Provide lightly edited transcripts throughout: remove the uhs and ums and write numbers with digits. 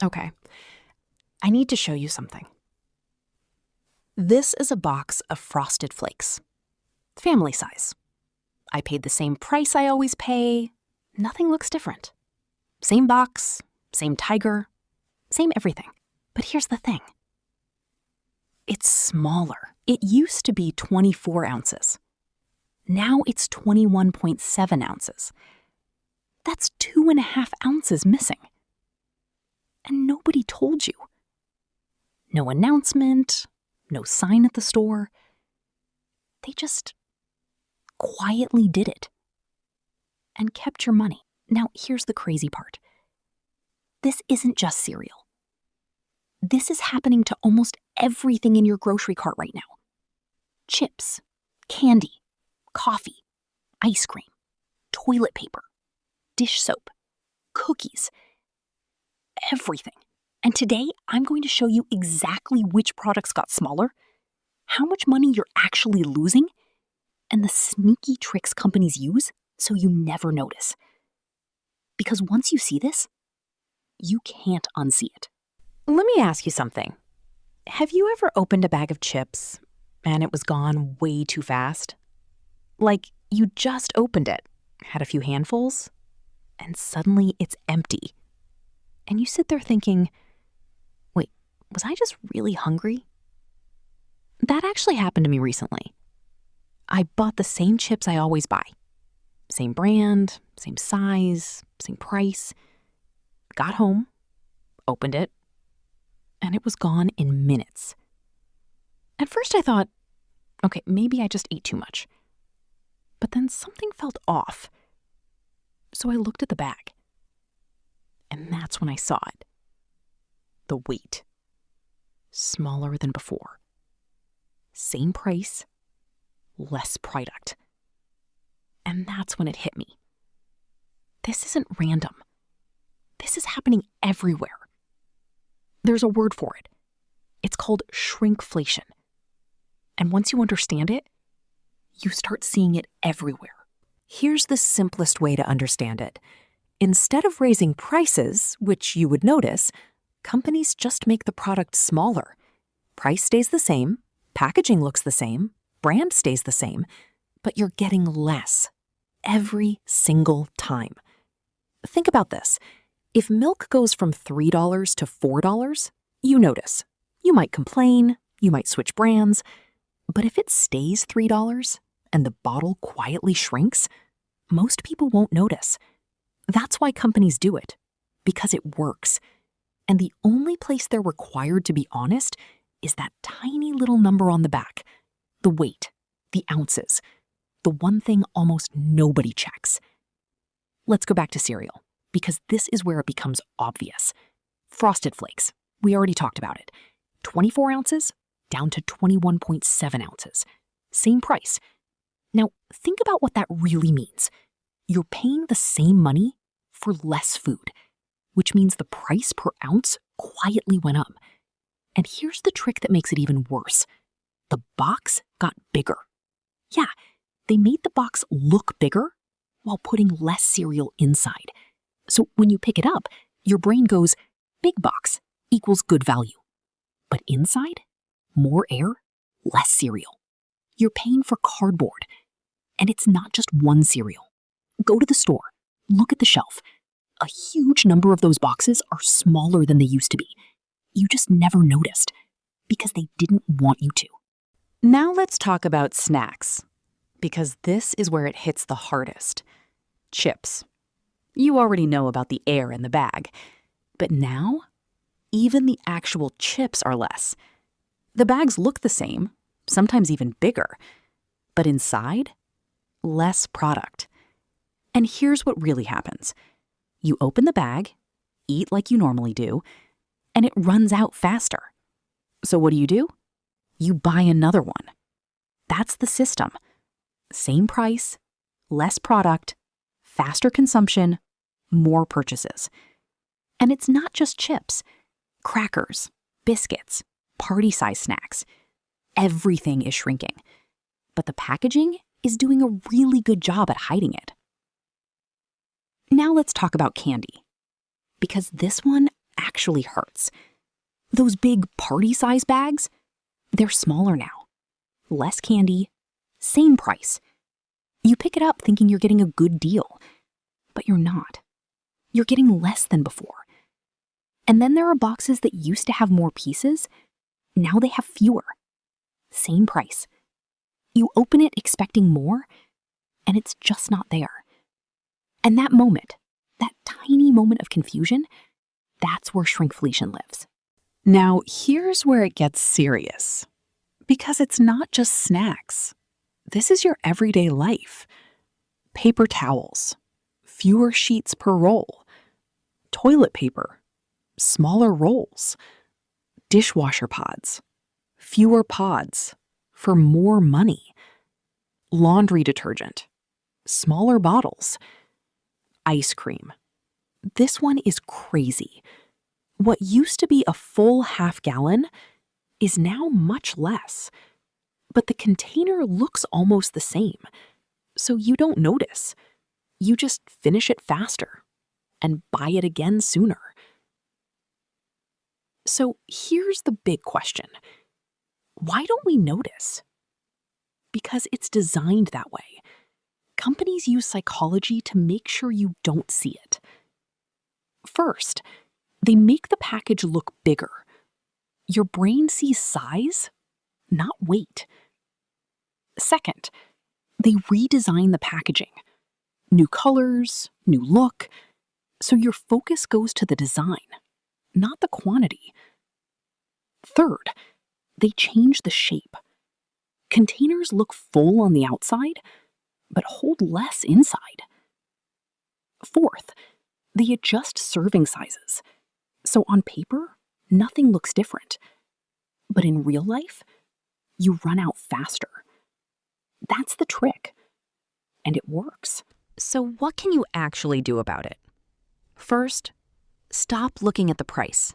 Okay, I need to show you something. This is a box of Frosted Flakes. Family size. I paid the same price I always pay. Nothing looks different. Same box, same tiger, same everything. But here's the thing. It's smaller. It used to be 24 ounces. Now it's 21.7 ounces. That's 2.5 ounces missing. And nobody told you. No announcement, no sign at the store. They just quietly did it and kept your money. Now, here's the crazy part. This isn't just cereal. This is happening to almost everything in your grocery cart right now. Chips, candy, coffee, ice cream, toilet paper, dish soap, cookies, everything. And today, I'm going to show you exactly which products got smaller, how much money you're actually losing, and the sneaky tricks companies use so you never notice. Because once you see this, you can't unsee it. Let me ask you something. Have you ever opened a bag of chips and it was gone way too fast? Like you just opened it, had a few handfuls, and suddenly it's empty. And you sit there thinking, wait, was I just really hungry? That actually happened to me recently. I bought the same chips I always buy. Same brand, same size, same price. Got home, opened it, and it was gone in minutes. At first I thought, okay, maybe I just ate too much. But then something felt off. So I looked at the bag. And that's when I saw it. The weight. Smaller than before. Same price, less product. And that's when it hit me. This isn't random. This is happening everywhere. There's a word for it. It's called shrinkflation. And once you understand it, you start seeing it everywhere. Here's the simplest way to understand it. Instead of raising prices, which you would notice, companies just make the product smaller. Price stays the same, packaging looks the same, brand stays the same, but you're getting less every single time. Think about this. If milk goes from $3 to $4, you notice. You might complain, you might switch brands, but if it stays $3 and the bottle quietly shrinks, most people won't notice. That's why companies do it, because it works. And the only place they're required to be honest is that tiny little number on the back, the weight, the ounces, the one thing almost nobody checks. Let's go back to cereal, because this is where it becomes obvious. Frosted Flakes, we already talked about it. 24 ounces down to 21.7 ounces. Same price. Now, think about what that really means. You're paying the same money for less food, which means the price per ounce quietly went up. And here's the trick that makes it even worse. The box got bigger. Yeah, they made the box look bigger while putting less cereal inside. So when you pick it up, your brain goes, big box equals good value. But inside, more air, less cereal. You're paying for cardboard. And it's not just one cereal. Go to the store, look at the shelf. A huge number of those boxes are smaller than they used to be. You just never noticed because they didn't want you to. Now let's talk about snacks, because this is where it hits the hardest. Chips. You already know about the air in the bag. But now, even the actual chips are less. The bags look the same, sometimes even bigger. But inside, less product. And here's what really happens. You open the bag, eat like you normally do, and it runs out faster. So what do? You buy another one. That's the system. Same price, less product, faster consumption, more purchases. And it's not just chips, crackers, biscuits, party-size snacks. Everything is shrinking. But the packaging is doing a really good job at hiding it. Now let's talk about candy, because this one actually hurts. Those big party-size bags, they're smaller now. Less candy, same price. You pick it up thinking you're getting a good deal, but you're not. You're getting less than before. And then there are boxes that used to have more pieces. Now they have fewer. Same price. You open it expecting more, and it's just not there. And that moment, that tiny moment of confusion, that's where shrinkflation lives. Now, here's where it gets serious. Because it's not just snacks. This is your everyday life. Paper towels, fewer sheets per roll. Toilet paper, smaller rolls. Dishwasher pods, fewer pods, for more money. Laundry detergent, smaller bottles. Ice cream. This one is crazy. What used to be a full half-gallon is now much less. But the container looks almost the same, so you don't notice. You just finish it faster and buy it again sooner. So here's the big question. Why don't we notice? Because it's designed that way. Companies use psychology to make sure you don't see it. First, they make the package look bigger. Your brain sees size, not weight. Second, they redesign the packaging. New colors, new look, so your focus goes to the design, not the quantity. Third, they change the shape. Containers look full on the outside, but hold less inside. Fourth, they adjust serving sizes. So on paper, nothing looks different. But in real life, you run out faster. That's the trick. And it works. So what can you actually do about it? First, stop looking at the price.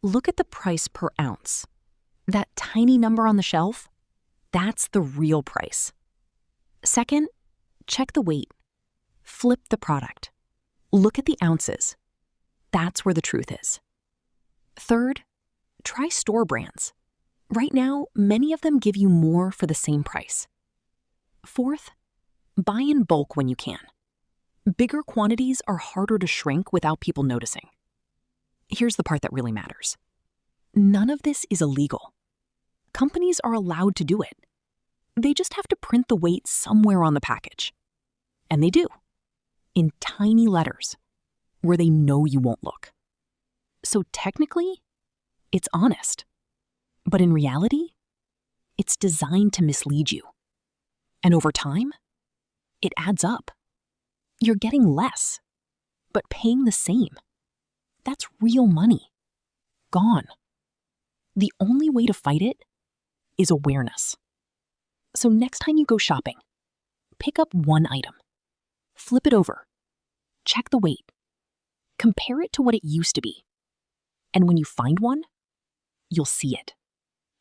Look at the price per ounce. That tiny number on the shelf, that's the real price. Second, check the weight. Flip the product. Look at the ounces. That's where the truth is. Third, try store brands. Right now, many of them give you more for the same price. Fourth, buy in bulk when you can. Bigger quantities are harder to shrink without people noticing. Here's the part that really matters. None of this is illegal. Companies are allowed to do it. They just have to print the weight somewhere on the package. And they do. In tiny letters, where they know you won't look. So technically, it's honest. But in reality, it's designed to mislead you. And over time, it adds up. You're getting less, but paying the same. That's real money. Gone. The only way to fight it is awareness. So next time you go shopping, pick up one item. Flip it over. Check the weight. Compare it to what it used to be. And when you find one, you'll see it.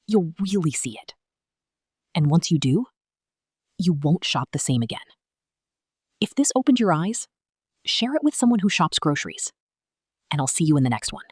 You'll really see it. And once you do, you won't shop the same again. If this opened your eyes, share it with someone who shops groceries. And I'll see you in the next one.